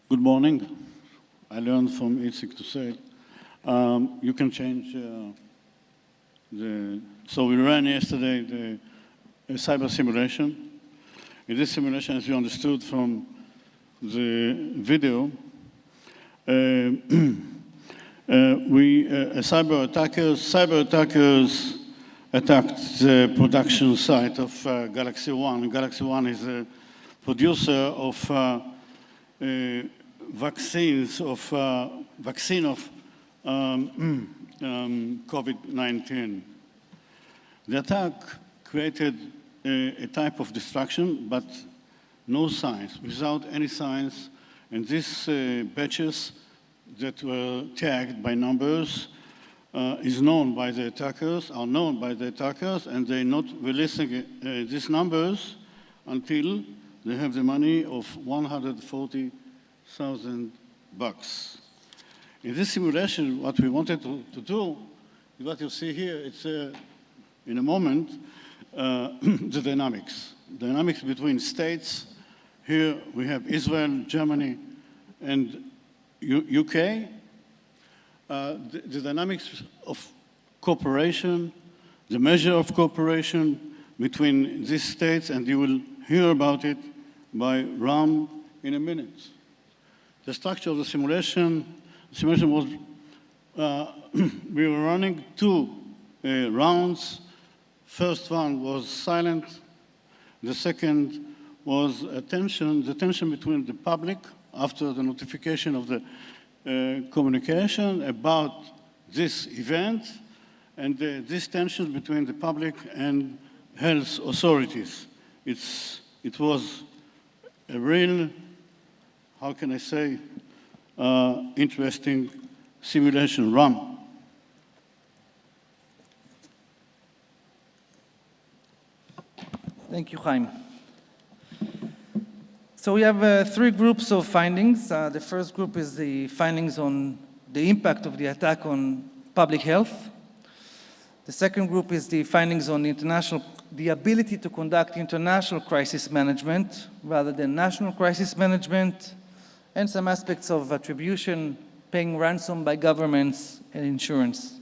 Good morning. I learned from Itzik to say it. You can change so we ran yesterday a cyber simulation. In this simulation, as you understood from the video, cyber attackers attacked the production site of Galaxy One. Galaxy One is a producer of vaccine of COVID-19. The attack created a type of destruction, but no signs, without any signs. And these batches that were tagged by numbers are known by the attackers, and they're not releasing these numbers until they have the money of $140,000. In this simulation, what we wanted to do, what you see here, it's in a moment, the dynamics between states. Here we have Israel, Germany, and UK. The dynamics of cooperation, the measure of cooperation between these states, and you will hear about it by Ram in a minute. The structure of the simulation was, we were running two rounds. First one was silent. The second was the tension between the public after the notification of the communication about this event, and this tension between the public and health authorities. It was a real, how can I say, interesting simulation run. Thank you, Haim. So we have three groups of findings. The first group is the findings on the impact of the attack on public health. The second group is the findings on the ability to conduct international crisis management rather than national crisis management, and some aspects of attribution, paying ransom by governments, and insurance.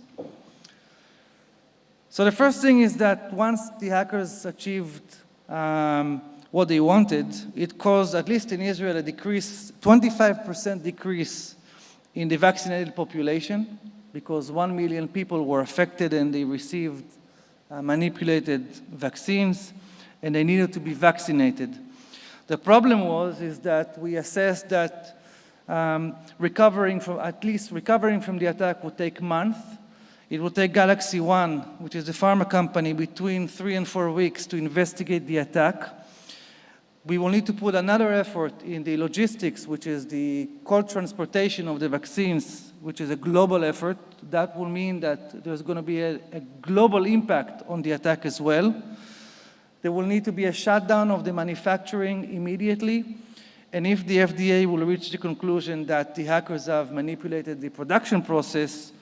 So the first thing is that once the hackers achieved what they wanted, it caused, at least in Israel, a 25% decrease in the vaccinated population, because 1 million people were affected and they received manipulated vaccines, and they needed to be vaccinated. The problem is that we assessed that recovering from the attack would take months. It will take Galaxy One, which is the pharma company, between 3 and 4 weeks to investigate the attack. We will need to put another effort in the logistics, which is the cold transportation of the vaccines, which is a global effort. That will mean that there's going to be a global impact on the attack as well. There will need to be a shutdown of the manufacturing immediately. And if the FDA will reach the conclusion that the hackers have manipulated the production process,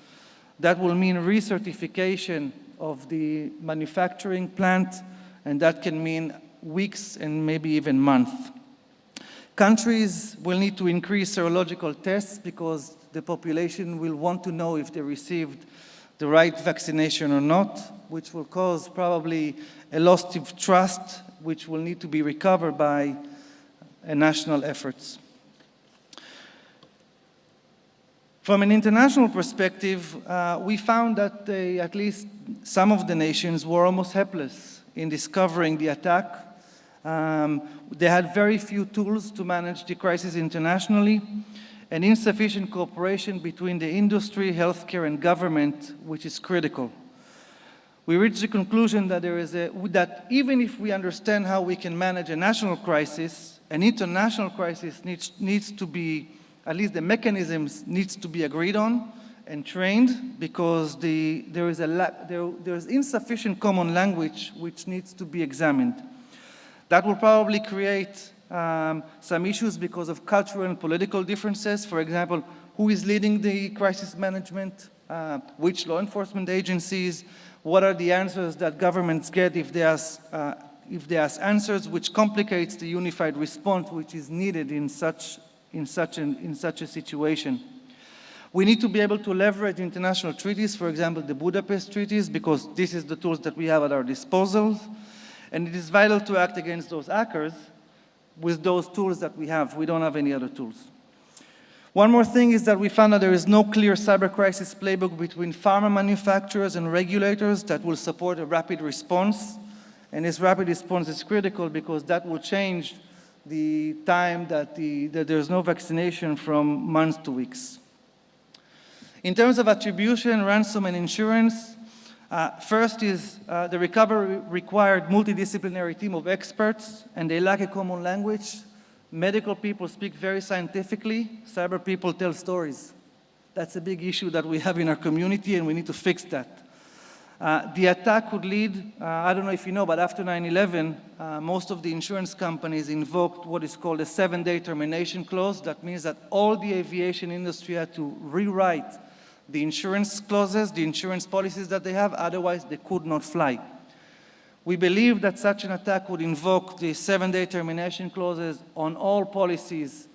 that will mean recertification of the manufacturing plant, and that can mean weeks and maybe even months. Countries will need to increase serological tests because the population will want to know if they received the right vaccination or not, which will cause probably a loss of trust, which will need to be recovered by national efforts. From an international perspective, we found that at least some of the nations were almost helpless in discovering the attack. They had very few tools to manage the crisis internationally, and insufficient cooperation between the industry, healthcare, and government, which is critical. We reached the conclusion that that even if we understand how we can manage a national crisis, an international crisis needs to be, at least the mechanisms needs to be agreed on and trained, because there is insufficient common language which needs to be examined. That will probably create some issues because of cultural and political differences. For example, who is leading the crisis management, which law enforcement agencies, what are the answers that governments get if they ask answers, which complicates the unified response which is needed in such in such a situation. We need to be able to leverage international treaties, for example, the Budapest treaties, because this is the tools that we have at our disposal. And it is vital to act against those hackers with those tools that we have. We don't have any other tools. One more thing is that we found that there is no clear cyber crisis playbook between pharma manufacturers and regulators that will support a rapid response. And this rapid response is critical because that will change the time that there's no vaccination from months to weeks. In terms of attribution, ransom, and insurance, first is the recovery required multidisciplinary team of experts, and they lack a common language. Medical people speak very scientifically. Cyber people tell stories. That's a big issue that we have in our community, and we need to fix that. The attack could lead, I don't know if you know, but after 9/11, most of the insurance companies invoked what is called a 7-day termination clause. That means that all the aviation industry had to rewrite the insurance clauses, the insurance policies that they have, otherwise they could not fly. We believe that such an attack would invoke the 7-day termination clauses on all policies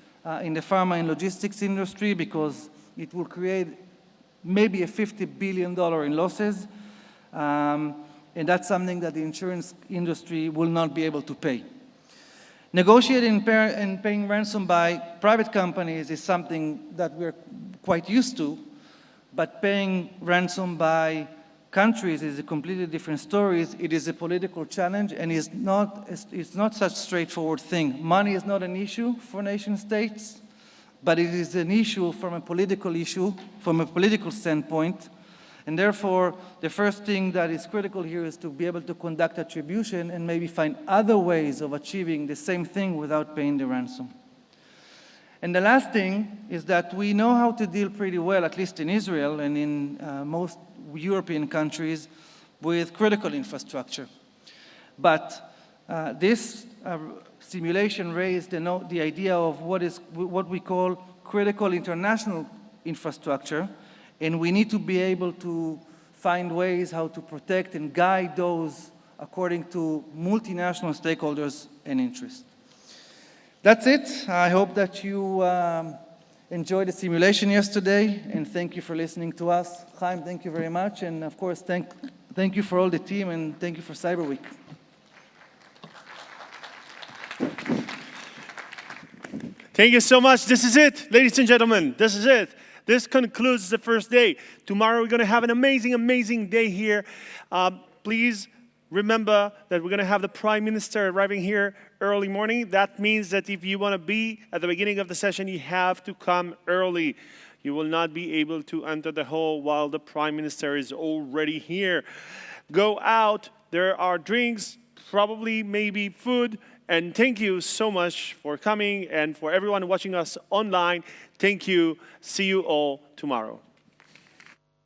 in the pharma and logistics industry because it will create maybe a $50 billion in losses, and that's something that the insurance industry will not be able to pay. Negotiating and paying ransom by private companies is something that we're quite used to, but paying ransom by countries is a completely different story. It is a political challenge, and it's not such a straightforward thing. Money is not an issue for nation states, but it is an issue from a political standpoint. And therefore, the first thing that is critical here is to be able to conduct attribution and maybe find other ways of achieving the same thing without paying the ransom. And the last thing is that we know how to deal pretty well, at least in Israel and in most European countries, with critical infrastructure. But this simulation raised the idea of what we call critical international infrastructure, and we need to be able to find ways how to protect and guide those according to multinational stakeholders and interests. That's it. I hope that you enjoyed the simulation yesterday, and thank you for listening to us. Haim, thank you very much, and of course, thank you for all the team, and thank you for Cyber Week. Thank you so much. This is it, ladies and gentlemen. This is it. This concludes the first day. Tomorrow we're going to have an amazing, amazing day here. Please remember that we're going to have the Prime Minister arriving here early morning. That means that if you want to be at the beginning of the session, you have to come early. You will not be able to enter the hall while the Prime Minister is already here. Go out. There are drinks, probably maybe food. And thank you so much for coming, and for everyone watching us online, thank you. See you all tomorrow.